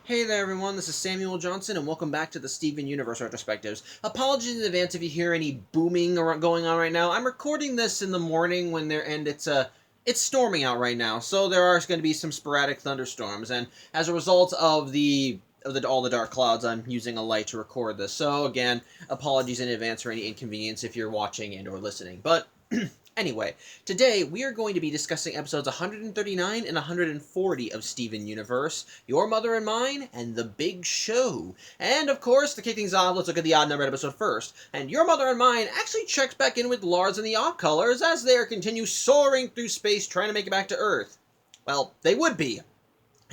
Hey there everyone, this is Samuel Johnson and welcome back to the Steven Universe Retrospectives. Apologies in advance if you hear any booming going on right now. I'm recording this in the morning it's storming out right now, so there are going to be some sporadic thunderstorms, and as a result of all the dark clouds, I'm using a light to record this. So again, apologies in advance for any inconvenience if you're watching and or listening. But anyway, today we are going to be discussing episodes 139 and 140 of Steven Universe, Your Mother and Mine, and The Big Show. And of course, to kick things off, let's look at the odd numbered episode first. And Your Mother and Mine actually checks back in with Lars and the Off-Colors as they continue soaring through space trying to make it back to Earth. Well, they would be.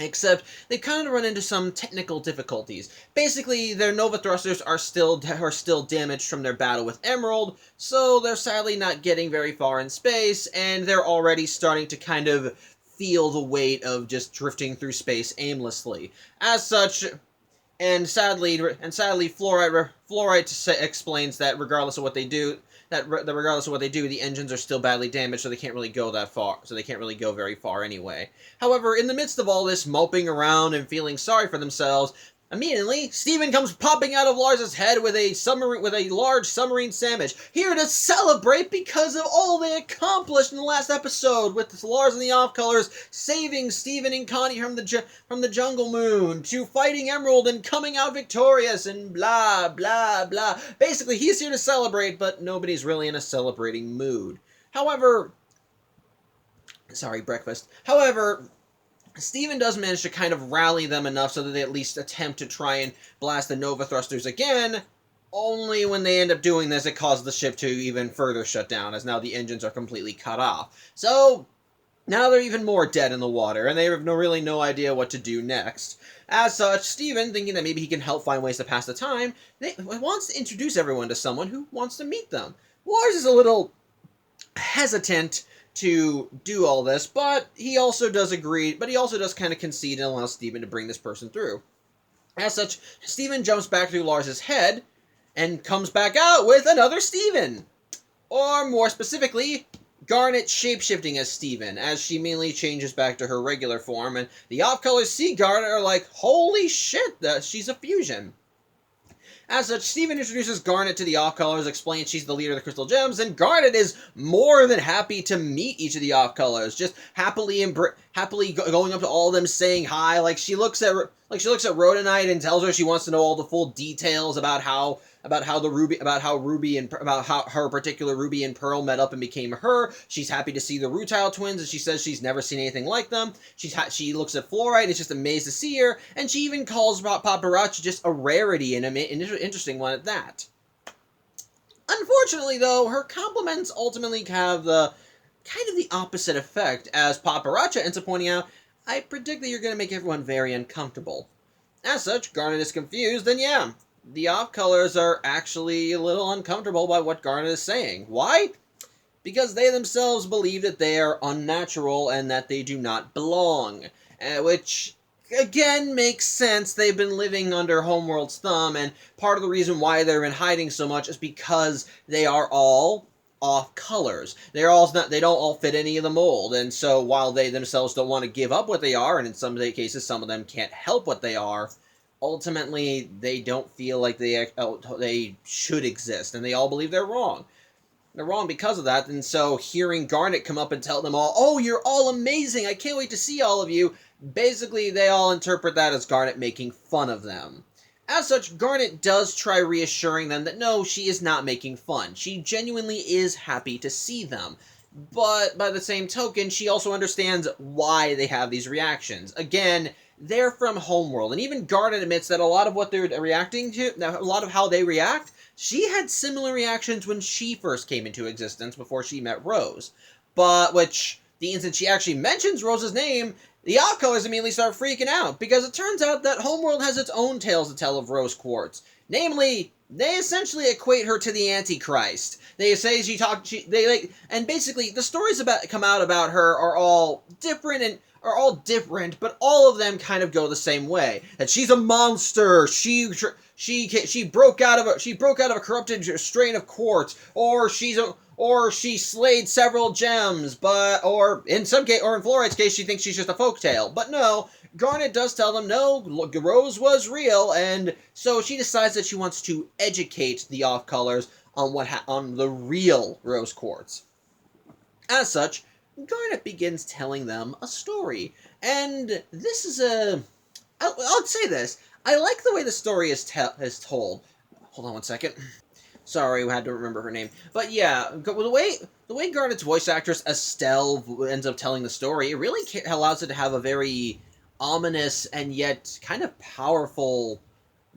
Except they kind of run into some technical difficulties. Basically, their Nova thrusters are still damaged from their battle with Emerald, so they're sadly not getting very far in space, and they're already starting to kind of feel the weight of just drifting through space aimlessly. As such, and sadly, Fluorite explains that regardless of what they do, the engines are still badly damaged, so they can't really go that far. So they can't really go very far anyway. However, in the midst of all this moping around and feeling sorry for themselves, immediately, Steven comes popping out of Lars's head with a large submarine sandwich, here to celebrate because of all they accomplished in the last episode, with Lars and the Off-Colors saving Steven and Connie from the Jungle Moon, to fighting Emerald and coming out victorious, and blah, blah, blah. Basically, he's here to celebrate, but nobody's really in a celebrating mood. However, Steven does manage to kind of rally them enough so that they at least attempt to try and blast the Nova thrusters again, only when they end up doing this, it causes the ship to even further shut down, as now the engines are completely cut off. So, now they're even more dead in the water, and they have really no idea what to do next. As such, Steven, thinking that maybe he can help find ways to pass the time, wants to introduce everyone to someone who wants to meet them. Lars is a little hesitant to do all this, but he also does kind of concede and allows Steven to bring this person through. As such, Steven jumps back through Lars's head and comes back out with another Steven. Or more specifically, Garnet shapeshifting as Steven, as she immediately changes back to her regular form, and the Off-Colors see Garnet are like, holy shit, she's a fusion. As such, Steven introduces Garnet to the Off-Colors, explains she's the leader of the Crystal Gems, and Garnet is more than happy to meet each of the Off-Colors, just happily going up to all of them, saying hi. Like she looks at Rhodonite and tells her she wants to know all the full details about how her particular Ruby and Pearl met up and became her. She's happy to see the Rutile twins, and she says she's never seen anything like them. She looks at Fluorite and is just amazed to see her, and she even calls Paparazzi just a rarity and an interesting one at that. Unfortunately, though, her compliments ultimately have the kind of the opposite effect, as Paparazzi ends up pointing out, I predict that you're going to make everyone very uncomfortable. As such, Garnet is confused, and yeah, the Off-Colors are actually a little uncomfortable by what Garnet is saying. Why? Because they themselves believe that they are unnatural and that they do not belong. Which, again, makes sense. They've been living under Homeworld's thumb, and part of the reason why they're in hiding so much is because they are all Off-Colors. They don't all fit any of the mold, and so while they themselves don't want to give up what they are, and in some cases some of them can't help what they are, ultimately, they don't feel like they should exist, and they all believe they're wrong. They're wrong because of that, and so hearing Garnet come up and tell them all, oh, you're all amazing, I can't wait to see all of you, basically they all interpret that as Garnet making fun of them. As such, Garnet does try reassuring them that no, she is not making fun. She genuinely is happy to see them. But by the same token, she also understands why they have these reactions. Again, they're from Homeworld, and even Garnet admits that a lot of what they're reacting to, a lot of how they react, she had similar reactions when she first came into existence before she met Rose. But, the instant she actually mentions Rose's name, the Off-Colors immediately start freaking out, because it turns out that Homeworld has its own tales to tell of Rose Quartz. Namely, they essentially equate her to the Antichrist. They say and basically the stories come out about her are all different, but all of them kind of go the same way. That she's a monster. She broke out of a corrupted strain of quartz, or she slayed several gems, or in Fluorite's case, she thinks she's just a folktale. But no, Garnet does tell them, no, look, Rose was real, and so she decides that she wants to educate the off-colors on on the real rose quartz. As such, Garnet begins telling them a story, and this is I'll say this. I like the way the story is told. Hold on one second. Sorry, we had to remember her name. But yeah, the way Garnet's voice actress Estelle ends up telling the story, it really allows it to have a very ominous and yet kind of powerful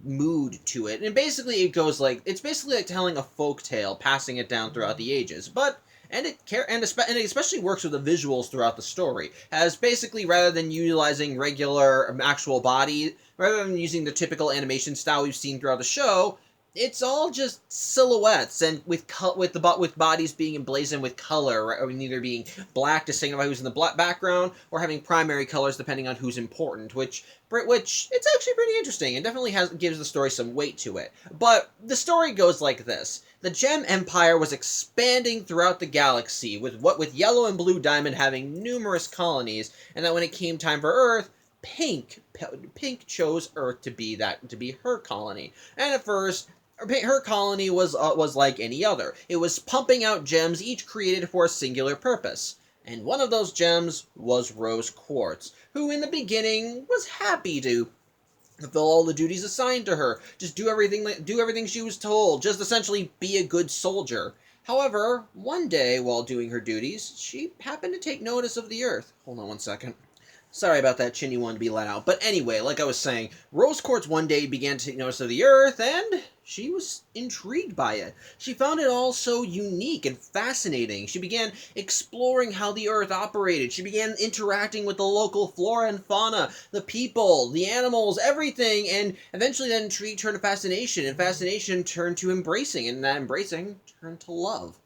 mood to it. And basically, it's basically like telling a folk tale, passing it down throughout the ages. But and it especially works with the visuals throughout the story, as basically rather than utilizing regular actual body, rather than using the typical animation style we've seen throughout the show, it's all just silhouettes, and with bodies being emblazoned with color, right? Or either being black to signify who's in the black background, or having primary colors depending on who's important, which it's actually pretty interesting and definitely gives the story some weight to it. But the story goes like this: the Gem Empire was expanding throughout the galaxy, with Yellow and Blue Diamond having numerous colonies, and that when it came time for Earth, Pink chose Earth to be her colony. And at first, her colony was like any other. It was pumping out gems, each created for a singular purpose. And one of those gems was Rose Quartz, who in the beginning was happy to fulfill all the duties assigned to her, just do everything she was told, just essentially be a good soldier. However, one day while doing her duties, she happened to take notice of the Earth. Hold on one second. Sorry about that, Chinny wanted to be let out. But anyway, like I was saying, Rose Quartz one day began to take notice of the Earth, and she was intrigued by it. She found it all so unique and fascinating. She began exploring how the Earth operated. She began interacting with the local flora and fauna, the people, the animals, everything, and eventually that intrigue turned to fascination, and fascination turned to embracing, and that embracing turned to love.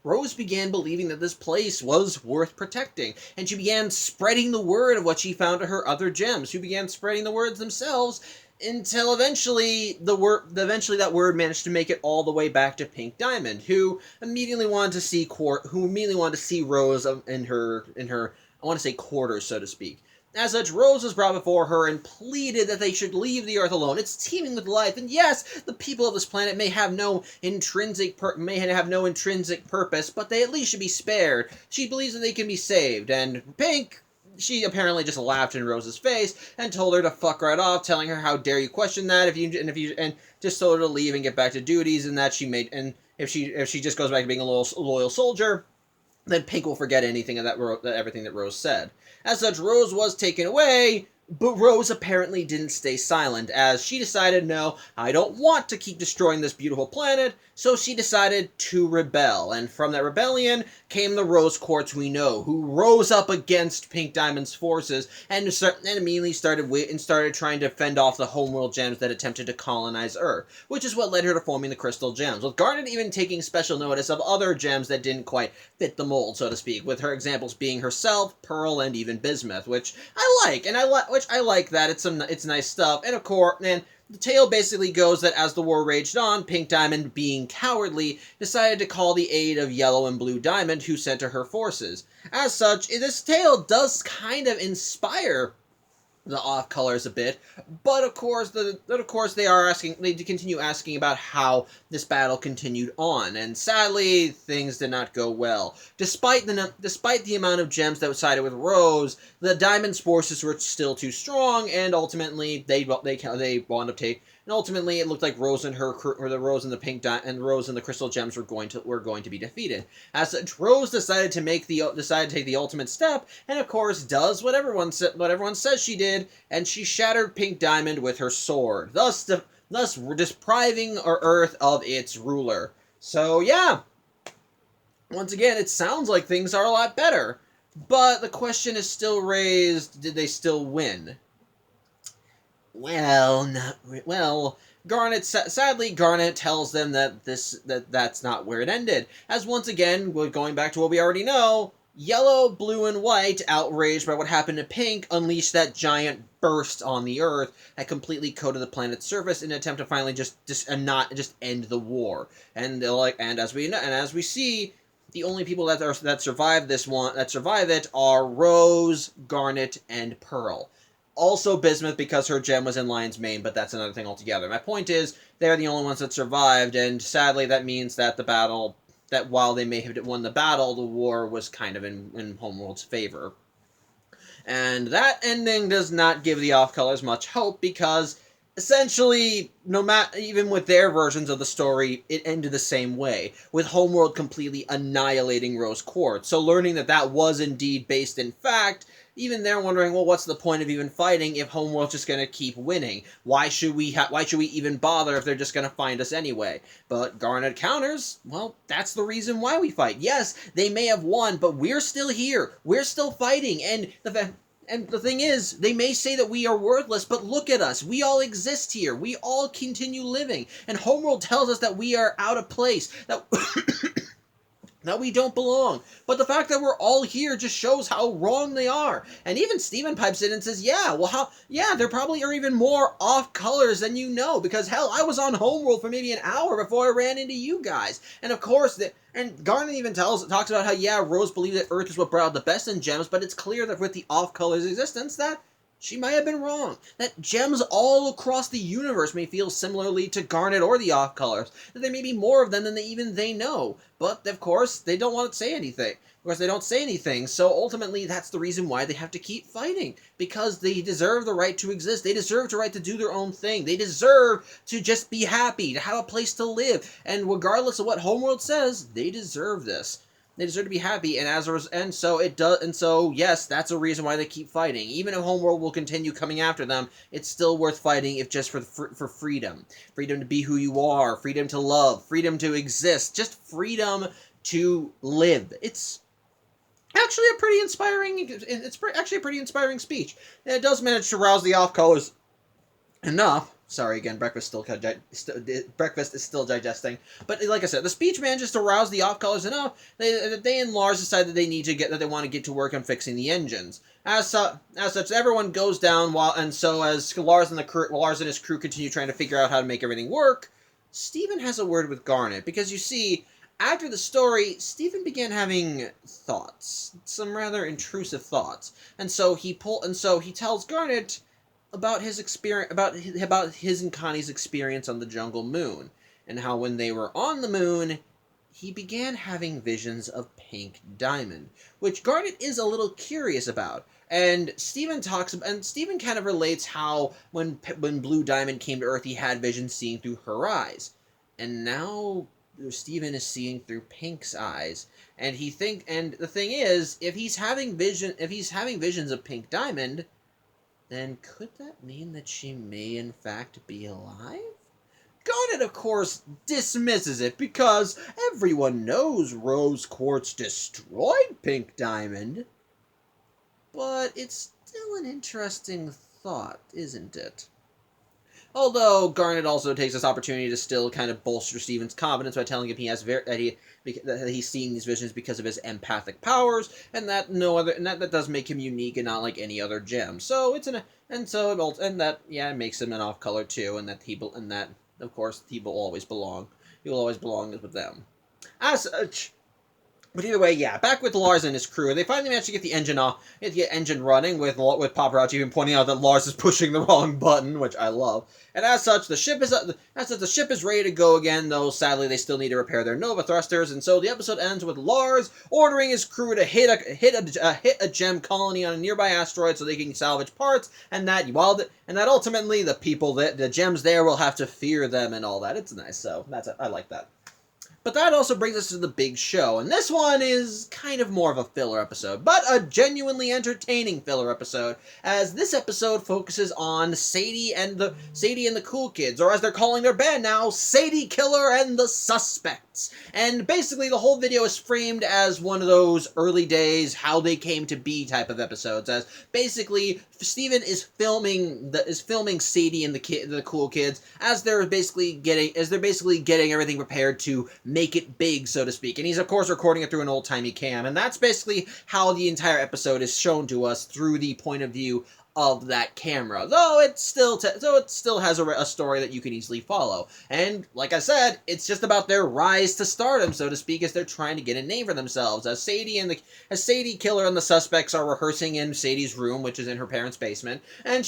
Rose began believing that this place was worth protecting, and she began spreading the word of what she found to her other gems. She began spreading the words themselves until eventually that word managed to make it all the way back to Pink Diamond, who immediately wanted to see Rose in her I want to say quarters, so to speak. As such, Rose was brought before her and pleaded that they should leave the Earth alone. It's teeming with life, and yes, the people of this planet may have no intrinsic purpose, but they at least should be spared. She believes that they can be saved, and Pink, she apparently just laughed in Rose's face and told her to fuck right off, telling her how dare you question that and just told her to leave and get back to duties, and that if she just goes back to being a loyal soldier, then Pink will forget anything of everything that Rose said. As such, Rose was taken away, but Rose apparently didn't stay silent, as she decided, no, I don't want to keep destroying this beautiful planet, so she decided to rebel, and from that rebellion came the Rose Quartz we know, who rose up against Pink Diamond's forces, and immediately started trying to fend off the homeworld gems that attempted to colonize Earth, which is what led her to forming the Crystal Gems, with Garnet even taking special notice of other gems that didn't quite fit the mold, so to speak, with her examples being herself, Pearl, and even Bismuth, which I like, I like that. It's nice stuff, and of course, the tale basically goes that as the war raged on, Pink Diamond, being cowardly, decided to call the aid of Yellow and Blue Diamond, who sent her her forces. As such, this tale does kind of inspire the off colors a bit, but of course they continue asking about how this battle continued on, and sadly things did not go well. Despite the amount of gems that sided with Rose, the Diamond's forces were still too strong, and ultimately they wound up taking. And ultimately, it looked like Rose and Rose and the Crystal Gems were going to be defeated. As such, Rose decided to take the ultimate step, and of course does what everyone says she did, and she shattered Pink Diamond with her sword, thus depriving Earth of its ruler. So yeah, once again, it sounds like things are a lot better, but the question is still raised: did they still win? Well, sadly, Garnet tells them that that's not where it ended. As once again, we're going back to what we already know, Yellow, Blue, and White, outraged by what happened to Pink, unleashed that giant burst on the Earth that completely coated the planet's surface in an attempt to finally just end the war. And as we see, the only people that survive it are Rose, Garnet, and Pearl. Also Bismuth because her gem was in Lion's Mane, but that's another thing altogether. My point is, they're the only ones that survived, and sadly that means that that while they may have won the battle, the war was kind of in Homeworld's favor. And that ending does not give the off-colors much hope because essentially, no matter even with their versions of the story, it ended the same way, with Homeworld completely annihilating Rose Quartz. So learning that that was indeed based in fact, even they're wondering, well, what's the point of even fighting if Homeworld's just going to keep winning? Why should we even bother if they're just going to find us anyway? But Garnet counters, well, that's the reason why we fight. Yes, they may have won, but we're still here. We're still fighting, and the thing is, they may say that we are worthless, but look at us. We all exist here. We all continue living. And Homeworld tells us that we are out of place, that that we don't belong. But the fact that we're all here just shows how wrong they are. And even Steven pipes in and says, yeah, there probably are even more off-colors than you know, because hell, I was on Homeworld for maybe an hour before I ran into you guys. And of course, and Garnet even talks about how, yeah, Rose believed that Earth is what brought out the best in gems, but it's clear that with the off-colors existence, that she might have been wrong. That gems all across the universe may feel similarly to Garnet or the off-colors. That there may be more of them than even they know. But, of course, they don't want to say anything. Of course, they don't say anything, so ultimately that's the reason why they have to keep fighting. Because they deserve the right to exist. They deserve the right to do their own thing. They deserve to just be happy, to have a place to live. And regardless of what Homeworld says, they deserve this. They deserve to be happy, and so yes, that's a reason why they keep fighting. Even if Homeworld will continue coming after them, it's still worth fighting if just for freedom, freedom to be who you are, freedom to love, freedom to exist, just freedom to live. It's actually a pretty inspiring. Actually a pretty inspiring speech. And it does manage to rouse the off-colors enough. Sorry again, breakfast is still digesting. But like I said, the speech manages to rouse the off-colors enough that they and Lars decide that they want to get to work on fixing the engines. As such, everyone goes down as Lars and his crew continue trying to figure out how to make everything work, Steven has a word with Garnet, because you see, after the story, Steven began having thoughts, some rather intrusive thoughts, and so he tells Garnet about his experience, about his and Connie's experience on the Jungle Moon, and how when they were on the moon, he began having visions of Pink Diamond, which Garnet is a little curious about. And Steven kind of relates how when Blue Diamond came to Earth, he had visions seeing through her eyes, and now Steven is seeing through Pink's eyes, and the thing is, if he's having visions of Pink Diamond, then could that mean that she may in fact be alive? Garnet, of course, dismisses it because everyone knows Rose Quartz destroyed Pink Diamond. But it's still an interesting thought, isn't it? Although Garnet also takes this opportunity to still kind of bolster Steven's confidence by telling him that he's seeing these visions because of his empathic powers, and that that does make him unique and not like any other gem. So it makes him an off color too, and that of course he will always belong. He will always belong with them. As such. But either way, yeah, back with Lars and his crew, they finally managed to get the engine running, with Paparazzi even pointing out that Lars is pushing the wrong button, which I love. And as such, the ship is ready to go again, though sadly they still need to repair their Nova thrusters, and so the episode ends with Lars ordering his crew to hit a gem colony on a nearby asteroid so they can salvage parts, and that ultimately the gems there will have to fear them and all that. It's nice, so I like that. But that also brings us to the big show, and this one is kind of more of a filler episode, but a genuinely entertaining filler episode, as this episode focuses on Sadie and the Cool Kids, or as they're calling their band now, Sadie Killer and the Suspects. And basically the whole video is framed as one of those early days, how they came to be type of episodes, as basically Steven is filming Sadie and the Cool Kids as they're basically getting everything prepared to make it big, so to speak. And he's, of course, recording it through an old-timey cam. And that's basically how the entire episode is shown to us through the point of view of that camera, though it still has a story that you can easily follow. And like I said, it's just about their rise to stardom, so to speak, as they're trying to get a name for themselves. As Sadie Killer and the suspects are rehearsing in Sadie's room, which is in her parents' basement, and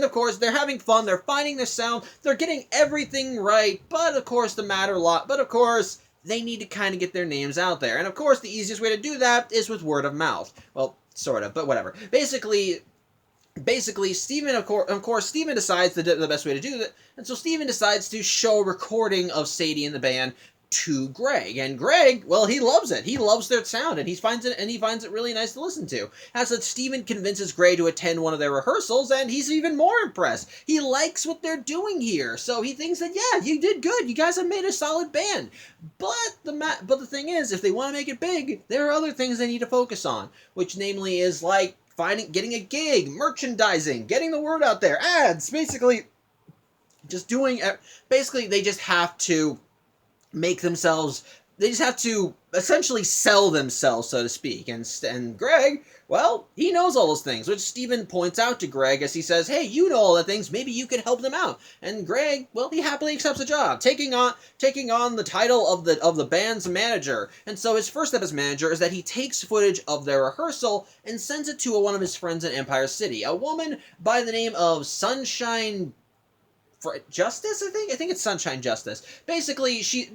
of course they're having fun, they're finding their sound, they're getting everything right, but of course they need to kind of get their names out there. And of course, the easiest way to do that is with word of mouth. Well, sort of, but whatever. Basically, Steven, of course, Steven decides the best way to do that, and so Steven decides to show a recording of Sadie and the band to Greg, and Greg, well, he loves it. He loves their sound, and he finds it really nice to listen to. As such, Steven convinces Greg to attend one of their rehearsals, and he's even more impressed. He likes what they're doing here, so he thinks that, yeah, you did good. You guys have made a solid band. But the thing is, if they want to make it big, there are other things they need to focus on, which namely is like getting a gig, merchandising, getting the word out there, ads, basically they just have to they just have to essentially sell themselves, so to speak. And Greg, well, he knows all those things, which Steven points out to Greg as he says, hey, you know all the things, maybe you can help them out. And Greg, well, he happily accepts the job, taking on the title of the band's manager. And so his first step as manager is that he takes footage of their rehearsal and sends it to one of his friends in Empire City, a woman by the name of Sunshine Justice, I think it's Sunshine Justice. Basically, she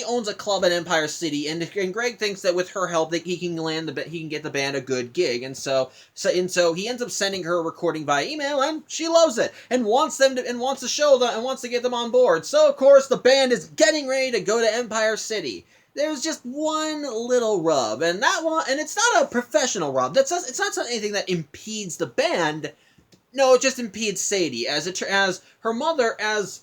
owns a club in Empire City, and Greg thinks that with her help, that he can get the band a good gig, and so he ends up sending her a recording via email, and she loves it and wants to get them on board. So of course, the band is getting ready to go to Empire City. There's just one little rub, and it's not a professional rub. It's not anything that impedes the band. No, it just impedes Sadie, as her mother is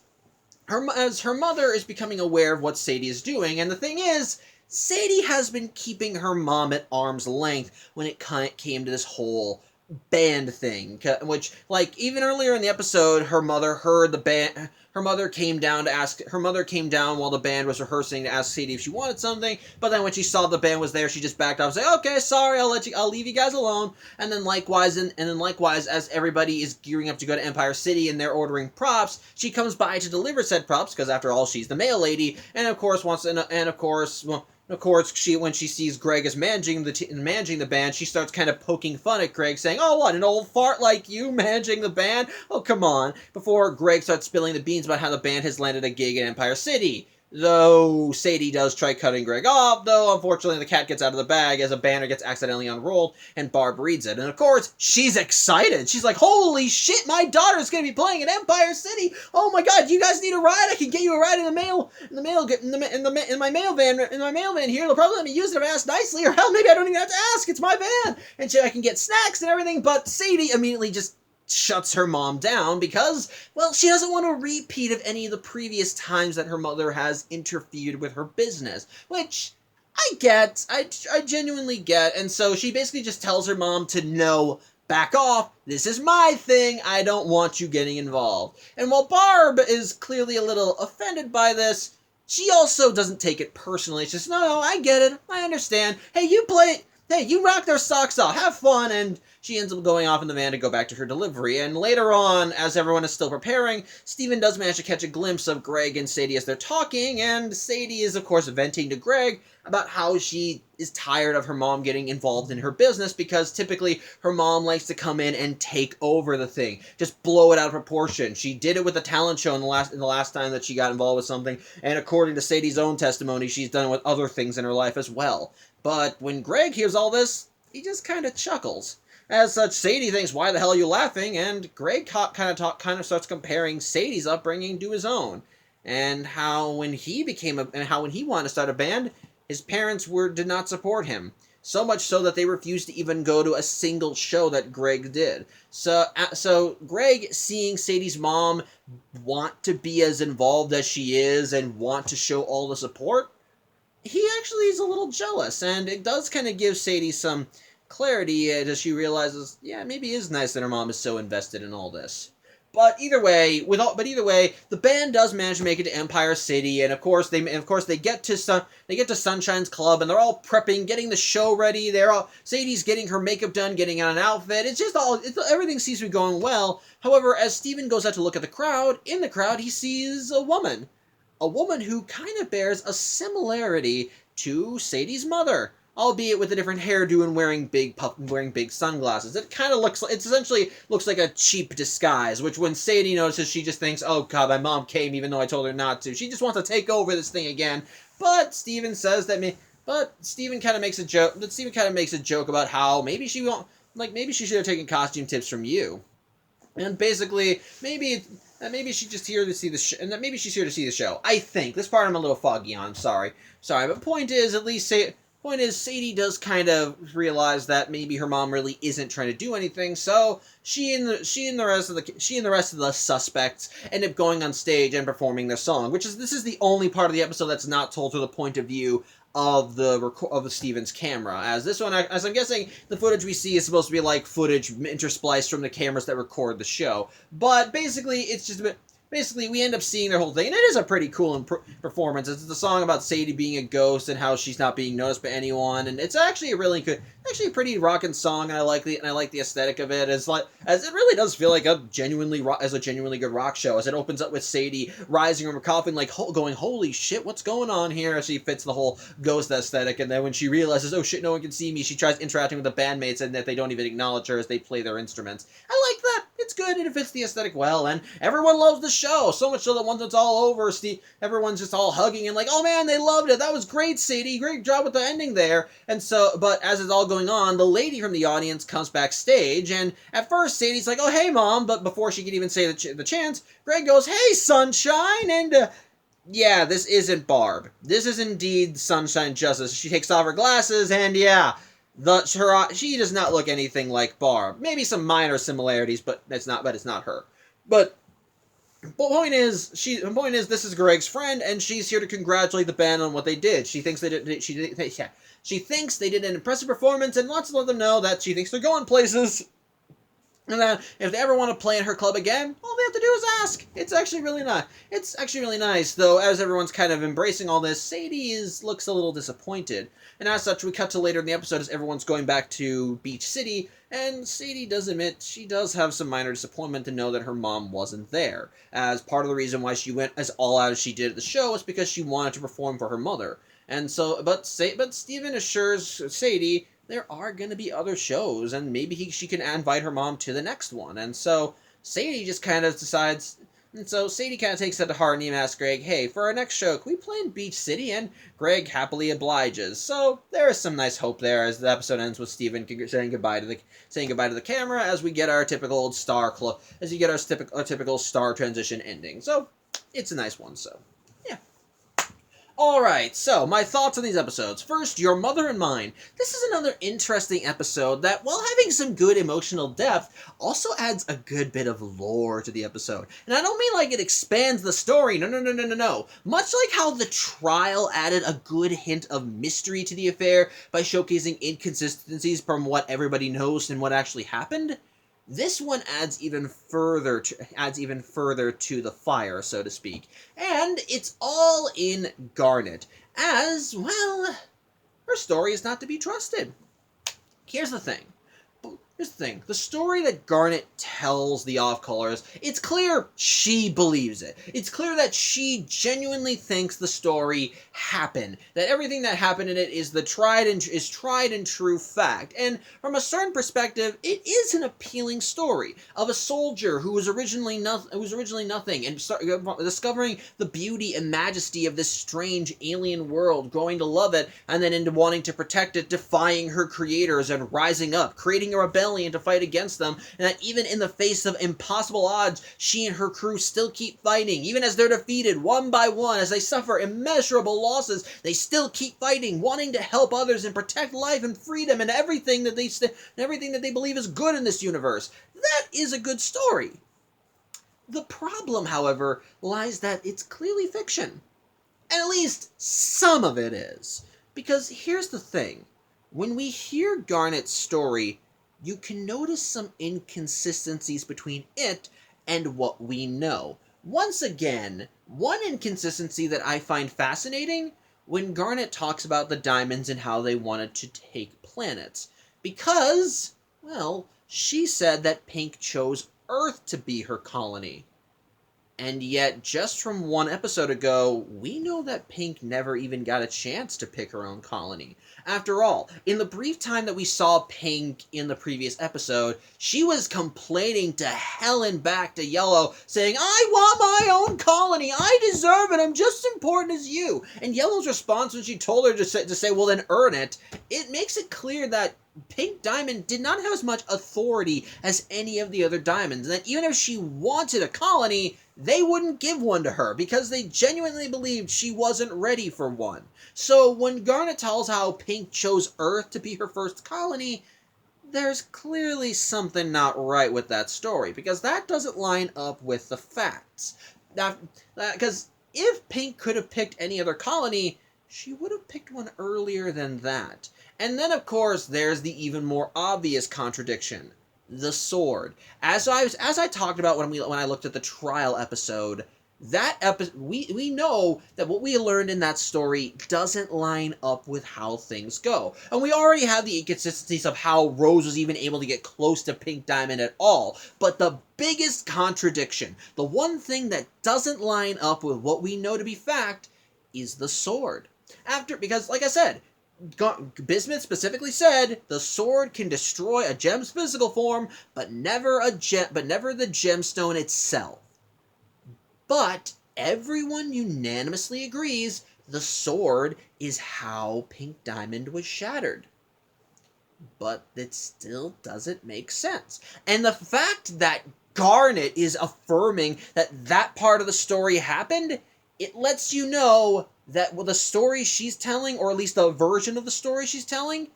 becoming aware of what Sadie is doing, and the thing is, Sadie has been keeping her mom at arm's length when it came to this whole band thing, which, like, even earlier in the episode, her mother came down while the band was rehearsing to ask Sadie if she wanted something, but then when she saw the band was there, she just backed off and said, okay, sorry, I'll leave you guys alone. And then likewise, as everybody is gearing up to go to Empire City and they're ordering props, she comes by to deliver said props, because after all, she's the mail lady, and of course, when she sees Greg as managing the band, she starts kind of poking fun at Greg, saying, oh, what, an old fart like you managing the band? Oh, come on, before Greg starts spilling the beans about how the band has landed a gig in Empire City. Though Sadie does try cutting Greg off, though unfortunately the cat gets out of the bag as a banner gets accidentally unrolled, and Barb reads it. And of course, she's excited. She's like, holy shit, my daughter's gonna be playing in Empire City! Oh my god, you guys need a ride? I can get you a ride in my mail van here. They'll probably let me use it if I ask nicely, or hell, maybe I don't even have to ask, it's my van! And I can get snacks and everything, but Sadie immediately just shuts her mom down because, well, she doesn't want a repeat of any of the previous times that her mother has interfered with her business, which I get, I genuinely get, and so she basically just tells her mom to no, back off, this is my thing, I don't want you getting involved. And while Barb is clearly a little offended by this, she also doesn't take it personally. She's just, no, I get it, I understand, hey, you rock their socks off, have fun, and she ends up going off in the van to go back to her delivery. And later on, as everyone is still preparing, Steven does manage to catch a glimpse of Greg and Sadie as they're talking, and Sadie is, of course, venting to Greg about how she is tired of her mom getting involved in her business, because typically her mom likes to come in and take over the thing, just blow it out of proportion. She did it with the talent show in the last time that she got involved with something, and according to Sadie's own testimony, she's done it with other things in her life as well. But when Greg hears all this, he just kind of chuckles. As such, Sadie thinks, why the hell are you laughing? And Greg kind of starts comparing Sadie's upbringing to his own, and how when he wanted to start a band, his parents did not support him. So much so that they refused to even go to a single show that Greg did. So Greg, seeing Sadie's mom want to be as involved as she is and want to show all the support, he actually is a little jealous, and it does kind of give Sadie some clarity as she realizes, yeah, maybe it is nice that her mom is so invested in all this. But either way, the band does manage to make it to Empire City, and of course they get to Sunshine's club, and they're all prepping, getting the show ready. Sadie's getting her makeup done, getting on an outfit. Everything seems to be going well. However, as Steven goes out to look at the crowd, in the crowd he sees a woman who kind of bears a similarity to Sadie's mother, albeit with a different hairdo and wearing big sunglasses. It essentially looks like a cheap disguise, which when Sadie notices, she just thinks, oh god, my mom came even though I told her not to. She just wants to take over this thing again. But Steven kind of makes a joke about how maybe she should have taken costume tips from you. And basically, maybe she's here to see the maybe she's here to see the show. I think this part I'm a little foggy on. Sorry, but point is, Sadie does kind of realize that maybe her mom really isn't trying to do anything. So she and the rest of the suspects end up going on stage and performing their song. This is the only part of the episode that's not told through the point of view of the Steven's camera. As I'm guessing, the footage we see is supposed to be like footage interspliced from the cameras that record the show. But basically, we end up seeing their whole thing, and it is a pretty cool performance. It's the song about Sadie being a ghost and how she's not being noticed by anyone, and it's actually a pretty rockin' song, and I like the aesthetic of it, as it really does feel like a genuinely good rock show, as it opens up with Sadie rising from her coffin, going, holy shit, what's going on here, as she fits the whole ghost aesthetic, and then when she realizes, oh shit, no one can see me, she tries interacting with the bandmates, and that they don't even acknowledge her as they play their instruments. I like that. It's good, and it fits the aesthetic well, and everyone loves the show, so much so that once it's all over, everyone's just all hugging and like, oh man, they loved it, that was great, Sadie, great job with the ending there. And so, but as it's all going on, the lady from the audience comes backstage, and at first Sadie's like, oh hey mom, but before she can even say the chant, Greg goes, hey Sunshine, and yeah, this isn't Barb. This is indeed Sunshine Justice. She takes off her glasses, and yeah, she does not look anything like Barb. Maybe some minor similarities, but it's not her. But the point is, this is Greg's friend, and she's here to congratulate the band on what they did. She thinks she thinks they did an impressive performance, and wants to let them know that she thinks they're going places. And that if they ever want to play in her club again, all they have to do is ask. It's actually really nice. Though, as everyone's kind of embracing all this, Sadie looks a little disappointed. And as such, we cut to later in the episode as everyone's going back to Beach City, and Sadie does admit she does have some minor disappointment to know that her mom wasn't there. As part of the reason why she went as all out as she did at the show was because she wanted to perform for her mother. And so, but Steven assures Sadie there are going to be other shows, and maybe she can invite her mom to the next one. And so Sadie just kind of decides, and so Sadie kind of takes that to heart and even asks Greg, hey, for our next show, can we play in Beach City? And Greg happily obliges. So there is some nice hope there as the episode ends with Steven saying goodbye to the camera as we get our typical typical star transition ending. So it's a nice one, so yeah. Alright, so my thoughts on these episodes. First, Your Mother and Mine. This is another interesting episode that, while having some good emotional depth, also adds a good bit of lore to the episode. And I don't mean like it expands the story, no. Much like how The Trial added a good hint of mystery to the affair by showcasing inconsistencies from what everybody knows and what actually happened, this one adds even further to the fire, so to speak. And it's all in Garnet, as, well, her story is not to be trusted. Here's the thing. The story that Garnet tells the off-colors, it's clear she believes it. It's clear that she genuinely thinks the story happened. That everything that happened in it is tried and true fact. And from a certain perspective, it is an appealing story of a soldier who was originally nothing, and discovering the beauty and majesty of this strange alien world, growing to love it, and then into wanting to protect it, defying her creators and rising up, creating a rebellion to fight against them, and that even in the face of impossible odds, she and her crew still keep fighting. Even as they're defeated one by one, as they suffer immeasurable losses, they still keep fighting, wanting to help others and protect life and freedom and everything that they believe is good in this universe. That is a good story. The problem, however, lies that it's clearly fiction. And at least some of it is. Because here's the thing. When we hear Garnet's story, you can notice some inconsistencies between it and what we know. Once again, one inconsistency that I find fascinating when Garnet talks about the diamonds and how they wanted to take planets. Because, well, she said that Pink chose Earth to be her colony. And yet, just from one episode ago, we know that Pink never even got a chance to pick her own colony. After all, in the brief time that we saw Pink in the previous episode, she was complaining to hell and back to Yellow, saying, I want my own colony, I deserve it, I'm just as important as you. And Yellow's response when she told her to say, well then earn it, it makes it clear that Pink Diamond did not have as much authority as any of the other diamonds, and that even if she wanted a colony, they wouldn't give one to her because they genuinely believed she wasn't ready for one. So when Garnet tells how Pink chose Earth to be her first colony, there's clearly something not right with that story, because that doesn't line up with the facts. Because if Pink could have picked any other colony, she would have picked one earlier than that. And then, of course, there's the even more obvious contradiction. The sword. As I talked about when I looked at the trial episode, we know that what we learned in that story doesn't line up with how things go. And we already have the inconsistencies of how Rose was even able to get close to Pink Diamond at all. But the biggest contradiction, the one thing that doesn't line up with what we know to be fact, is the sword. Because, like I said, Bismuth specifically said the sword can destroy a gem's physical form, but never the gemstone itself. But everyone unanimously agrees the sword is how Pink Diamond was shattered. But it still doesn't make sense. And the fact that Garnet is affirming that part of the story happened, it lets you know that the story she's telling, or at least the version of the story she's telling,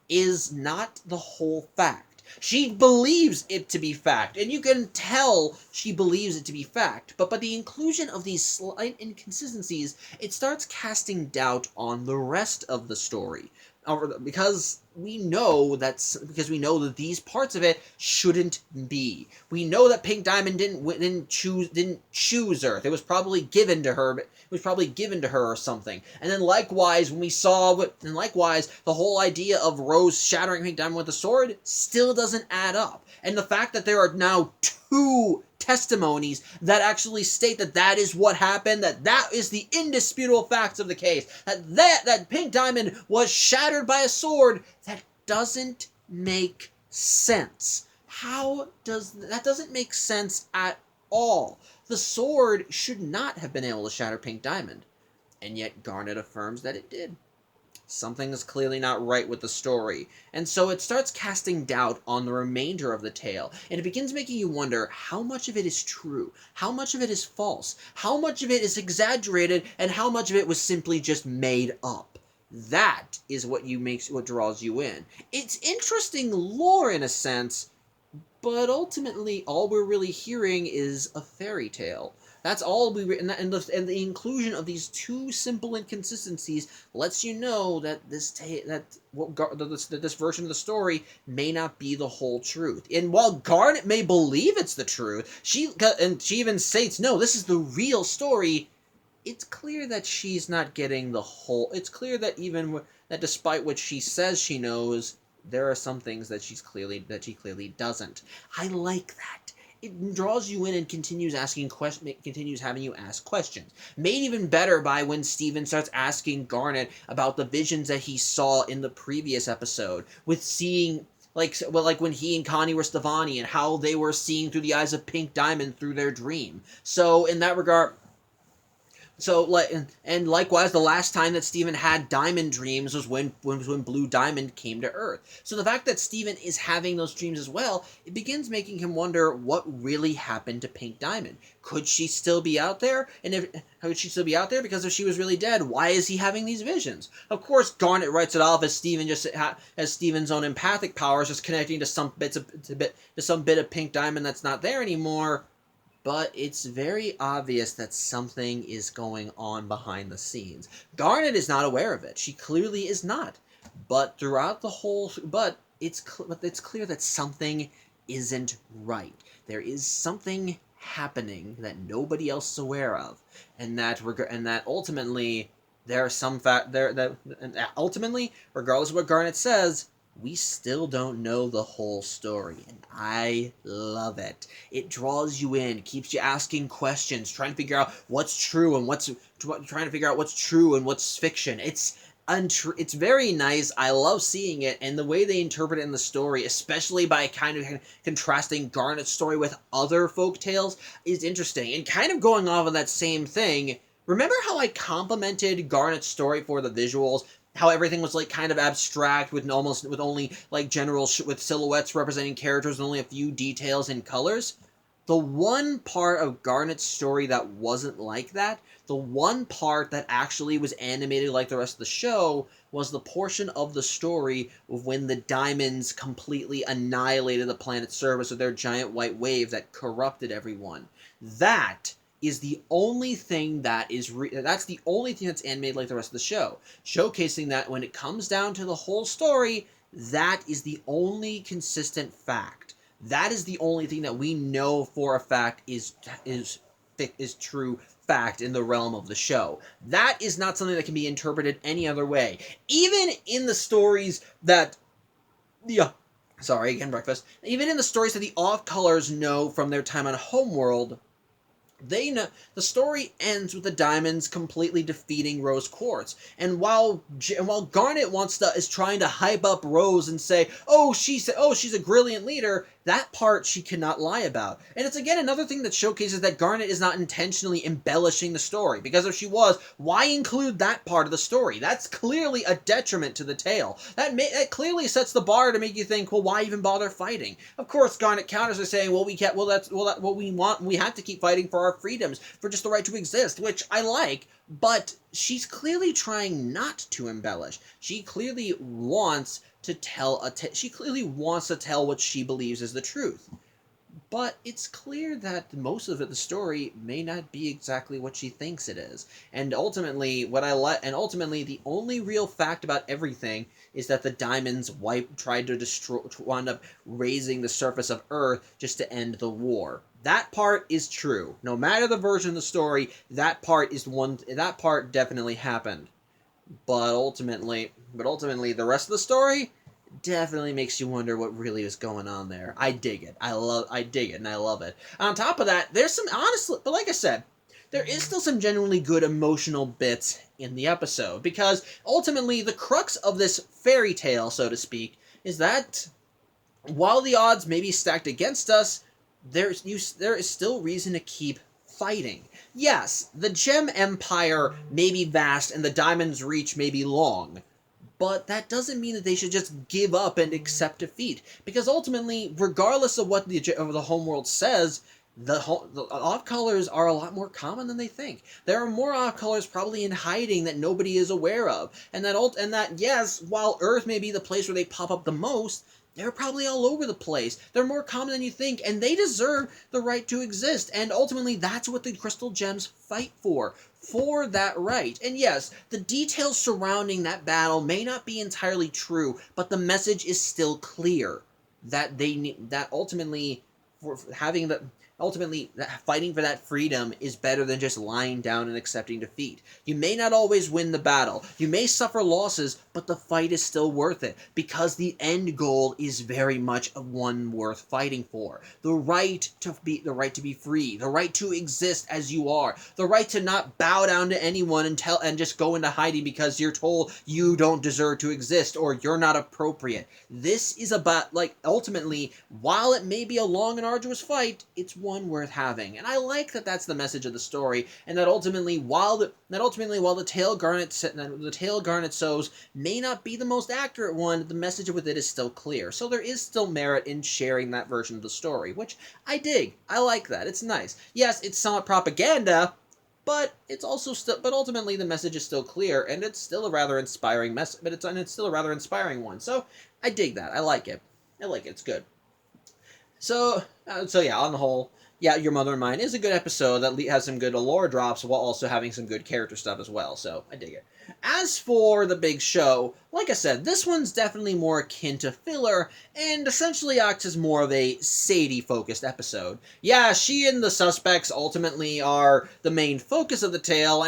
is not the whole fact. She believes it to be fact, and you can tell she believes it to be fact, but by the inclusion of these slight inconsistencies, it starts casting doubt on the rest of the story. Because we know that these parts of it shouldn't be. We know that Pink Diamond didn't choose Earth. It was probably given to her. It was probably given to her or something. And then likewise, the whole idea of Rose shattering Pink Diamond with a sword still doesn't add up. And the fact that there are now two testimonies that actually state that is what happened, that is the indisputable facts of the case, that Pink Diamond was shattered by a sword, that doesn't make sense. That doesn't make sense at all. The sword should not have been able to shatter Pink Diamond, and yet Garnet affirms that it did. Something is clearly not right with the story, and so it starts casting doubt on the remainder of the tale, and it begins making you wonder how much of it is true, how much of it is false, how much of it is exaggerated, and how much of it was simply just made up. That is what draws you in. It's interesting lore in a sense, but ultimately all we're really hearing is a fairy tale. That's all and the inclusion of these two simple inconsistencies lets you know that this version of the story may not be the whole truth. And while Garnet may believe it's the truth, she even states, no, this is the real story. It's clear that she's not getting the whole. It's clear that that despite what she says she knows, there are some things that she clearly doesn't. I like that. It draws you in and continues having you ask questions. Made even better by when Steven starts asking Garnet about the visions that he saw in the previous episode, with seeing like when he and Connie were Stevani and how they were seeing through the eyes of Pink Diamond through their dream. So in that regard. And likewise, the last time that Steven had diamond dreams was when Blue Diamond came to Earth. So the fact that Steven is having those dreams as well, it begins making him wonder what really happened to Pink Diamond. Could she still be out there? Could she still be out there? Because if she was really dead, why is he having these visions? Of course, Garnet writes it off as Steven's own empathic powers just connecting to some bit of Pink Diamond that's not there anymore. But it's very obvious that something is going on behind the scenes. Garnet is not aware of it. She clearly is not. But it's clear that something isn't right. There is something happening that nobody else is aware of, and that ultimately there are some fact there that and ultimately, regardless of what Garnet says, we still don't know the whole story, and I love it. It draws you in, keeps you asking questions, trying to figure out what's true and trying to figure out what's true and what's fiction. It's very nice. I love seeing it, and the way they interpret it in the story, especially by kind of contrasting Garnet's story with other folk tales, is interesting. And kind of going off of that same thing, remember how I complimented Garnet's story for the visuals? How everything was like kind of abstract with only like with silhouettes representing characters and only a few details and colors? The one part of Garnet's story that wasn't like that, the one part that actually was animated like the rest of the show, was the portion of the story of when the diamonds completely annihilated the planet's surface with their giant white wave that corrupted everyone. That is the only thing that's the only thing that's animated like the rest of the show, showcasing that when it comes down to the whole story, that is the only consistent fact. That is the only thing that we know for a fact is true fact in the realm of the show. That is not something that can be interpreted any other way. Even in the stories that sorry, again breakfast. Even in the stories that the off-colors know from their time on Homeworld, they know the story ends with the diamonds completely defeating Rose Quartz. And while Garnet is trying to hype up Rose and say, she's a brilliant leader, that part she cannot lie about. And it's again another thing that showcases that Garnet is not intentionally embellishing the story, because if she was, why include that part of the story? That's clearly a detriment to the tale. That clearly sets the bar to make you think, well, why even bother fighting? Of course, Garnet counters by saying, that's what we want. We have to keep fighting for our freedoms, for just the right to exist, which I like, but she's clearly trying not to embellish. She clearly wants to tell what she believes is the truth. But it's clear that most of the story may not be exactly what she thinks it is. And ultimately, the only real fact about everything is that the diamonds tried to wound up raising the surface of Earth just to end the war. That part is true. No matter the version of the story, that part definitely happened. But ultimately, the rest of the story definitely makes you wonder what really is going on there. I dig it. I dig it, and I love it. On top of that, there's some but like I said, there is still some genuinely good emotional bits in the episode, because ultimately the crux of this fairy tale, so to speak, is that while the odds may be stacked against us, there is still reason to keep fighting. Yes, the Gem Empire may be vast and the Diamond's reach may be long, but that doesn't mean that they should just give up and accept defeat. Because ultimately, regardless of what the Homeworld says, the off-colors are a lot more common than they think. There are more off-colors probably in hiding that nobody is aware of. And that yes, while Earth may be the place where they pop up the most, they're probably all over the place. They're more common than you think, and they deserve the right to exist. And ultimately, that's what the Crystal Gems fight for that right. And yes, the details surrounding that battle may not be entirely true, but the message is still clear that ultimately fighting for that freedom is better than just lying down and accepting defeat. You may not always win the battle. You may suffer losses, but the fight is still worth it, because the end goal is very much one worth fighting for. The right to be free, the right to exist as you are, the right to not bow down to anyone and just go into hiding because you're told you don't deserve to exist or you're not appropriate. This is about, ultimately, while it may be a long and arduous fight, it's one worth having. And I like that that's the message of the story, and that ultimately while the tale Garnet sows may not be the most accurate one, the message with it is still clear. So there is still merit in sharing that version of the story, which I dig. I like that. It's nice. Yes, it's somewhat propaganda, but ultimately the message is still clear, and it's still a rather inspiring message. But it's still a rather inspiring one. So I dig that. I like it. It's good. So yeah, on the whole, Yeah, Your Mother and Mine is a good episode that has some good lore drops while also having some good character stuff as well, so I dig it. As for the big show, like I said, this one's definitely more akin to filler and essentially acts as more of a Sadie-focused episode. Yeah, she and the suspects ultimately are the main focus of the tale,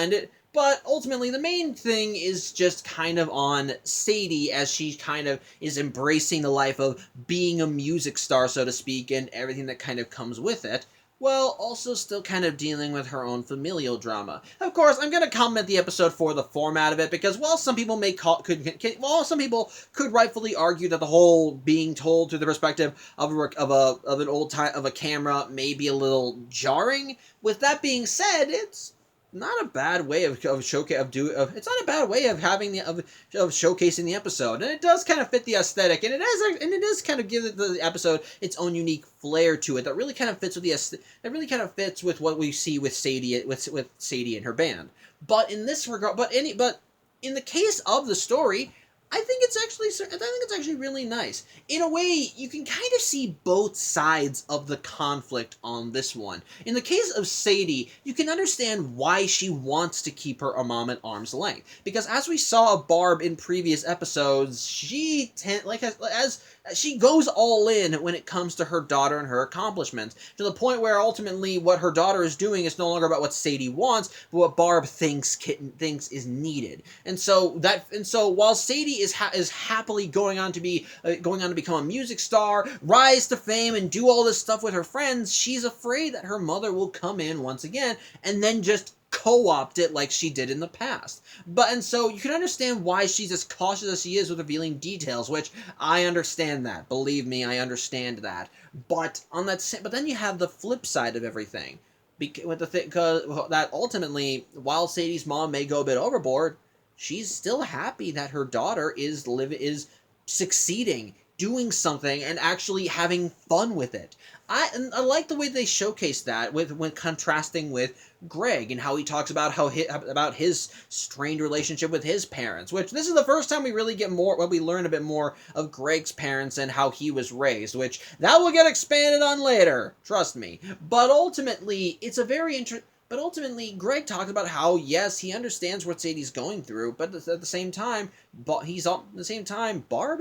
but ultimately, the main thing is just kind of on Sadie as she kind of is embracing the life of being a music star, so to speak, and everything that kind of comes with it, while also still kind of dealing with her own familial drama. Of course, I'm going to comment the episode for the format of it, because while some people some people could rightfully argue that the whole being told through the perspective of an old time of a camera may be a little jarring. With that being said, it's not a bad way of it's not a bad way of having of showcasing the episode, and it does kind of fit the aesthetic, and it does kind of give the episode its own unique flair to it that really kind of fits with what we see with Sadie with Sadie and her band. But in this regard, but in the case of the story, I think it's actually really nice. In a way, you can kind of see both sides of the conflict on this one. In the case of Sadie, you can understand why she wants to keep her mom at arm's length, because as we saw Barb in previous episodes, as she goes all in when it comes to her daughter and her accomplishments, to the point where ultimately what her daughter is doing is no longer about what Sadie wants, but what Barb thinks is needed. And so while Sadie is happily going on to become a music star, rise to fame, and do all this stuff with her friends, she's afraid that her mother will come in once again and then just co-opt it like she did in the past. And so you can understand why she's as cautious as she is with revealing details, which I understand that. Believe me, I understand that. But then you have the flip side of everything. Because that ultimately, while Sadie's mom may go a bit overboard, she's still happy that her daughter is succeeding, doing something, and actually having fun with it. I like the way they showcase that when contrasting with Greg and how he talks about about his strained relationship with his parents, which this is the first time we really we learn a bit more of Greg's parents and how he was raised, which that will get expanded on later, trust me. But ultimately, Greg talks about how, yes, he understands what Sadie's going through, but at the same time, Barb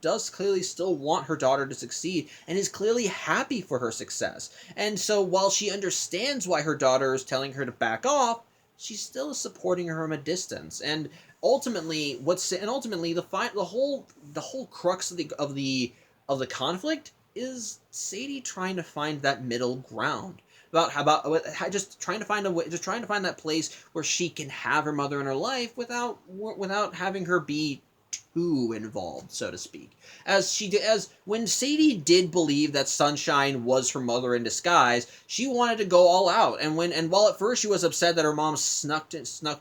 does clearly still want her daughter to succeed and is clearly happy for her success. And so while she understands why her daughter is telling her to back off, she's still supporting her from a distance. And ultimately, the whole crux of the conflict is Sadie trying to find that middle ground. Just trying to find that place where she can have her mother in her life without having her be too involved, so to speak. As when Sadie did believe that Sunshine was her mother in disguise, she wanted to go all out. And while at first she was upset that her mom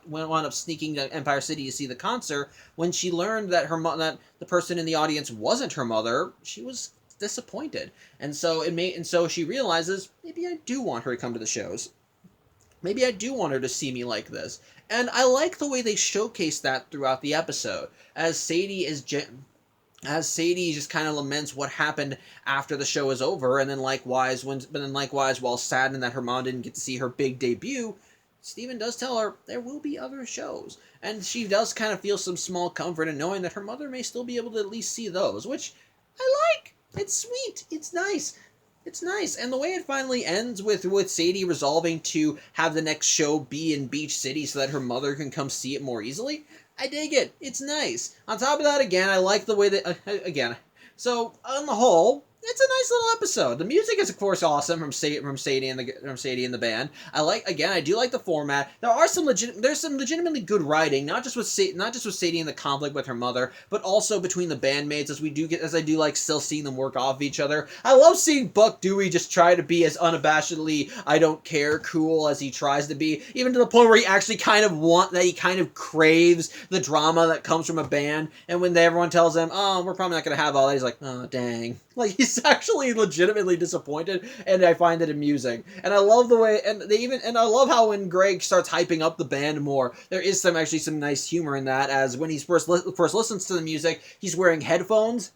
wound up sneaking to Empire City to see the concert, when she learned that that the person in the audience wasn't her mother, she was disappointed. And so she realizes, maybe I do want her to come to the shows. Maybe I do want her to see me like this. And I like the way they showcase that throughout the episode, as Sadie just kind of laments what happened after the show is over, and then likewise while saddened that her mom didn't get to see her big debut, Steven does tell her there will be other shows, and she does kind of feel some small comfort in knowing that her mother may still be able to at least see those, which I like. It's sweet. It's nice. It's nice. And the way it finally ends with Sadie resolving to have the next show be in Beach City so that her mother can come see it more easily, I dig it. It's nice. On top of that, again, I like the way that... So, on the whole, it's a nice little episode. The music is, of course, awesome from Sadie and the band. I do like the format. There's some legitimately good writing, not just with Sadie and the conflict with her mother, but also between the bandmates, as I do like still seeing them work off of each other. I love seeing Buck Dewey just try to be as unabashedly I don't care cool as he tries to be, even to the point where he actually kind of craves the drama that comes from a band. And when everyone tells him, "Oh, we're probably not going to have all that," he's like, "Oh, dang." Like, he's actually legitimately disappointed, and I find it amusing. And I love the way, and I love how when Greg starts hyping up the band more, there is some nice humor in that, as when he first listens to the music, he's wearing headphones,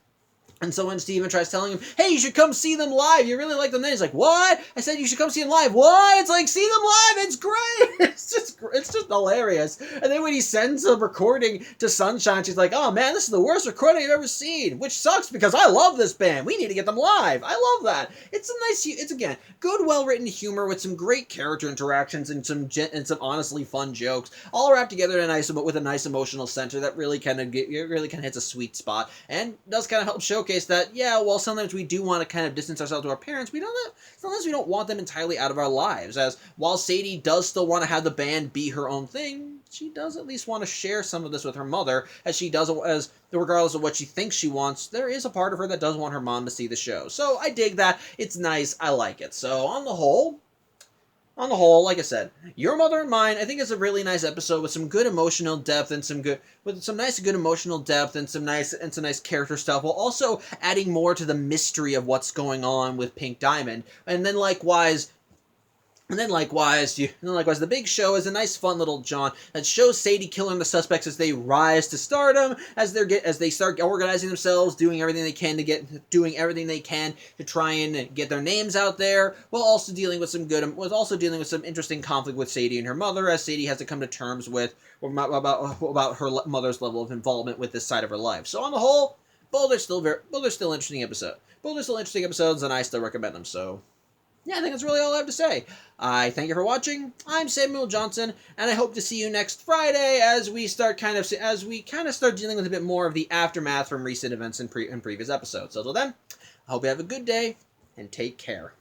And so when Steven tries telling him, hey, you should come see them live. You really like them then. He's like, what? I said you should come see them live. What? It's like, see them live. It's great. It's just hilarious. And then when he sends a recording to Sunshine, she's like, oh, man, this is the worst recording I've ever seen. Which sucks because I love this band. We need to get them live. I love that. It's again, good, well-written humor with some great character interactions and some honestly fun jokes, all wrapped together with a nice emotional center that really kind of hits a sweet spot and does kind of help showcase that, yeah, well, sometimes we do want to kind of distance ourselves to our parents. Sometimes we don't want them entirely out of our lives, as while Sadie does still want to have the band be her own thing, she does at least want to share some of this with her mother, as regardless of what she thinks she wants, there is a part of her that does want her mom to see the show. So I dig that. It's nice. I like it. So on the whole, like I said, Your Mother and Mine, I think it's a really nice episode with some good emotional depth and some nice emotional depth and some nice character stuff, while also adding more to the mystery of what's going on with Pink Diamond. And then likewise, the Big Show is a nice, fun little jaunt that shows Sadie killing the suspects as they rise to stardom, as they start organizing themselves, doing everything they can to try and get their names out there, while also dealing with some interesting conflict with Sadie and her mother, as Sadie has to come to terms with about her mother's level of involvement with this side of her life. So on the whole, both are still interesting episodes. Both are still interesting episodes, and I still recommend them. So. Yeah, I think that's really all I have to say. I thank you for watching. I'm Samuel Johnson, and I hope to see you next Friday as we start dealing with a bit more of the aftermath from recent events in previous episodes. So until then, I hope you have a good day, and take care.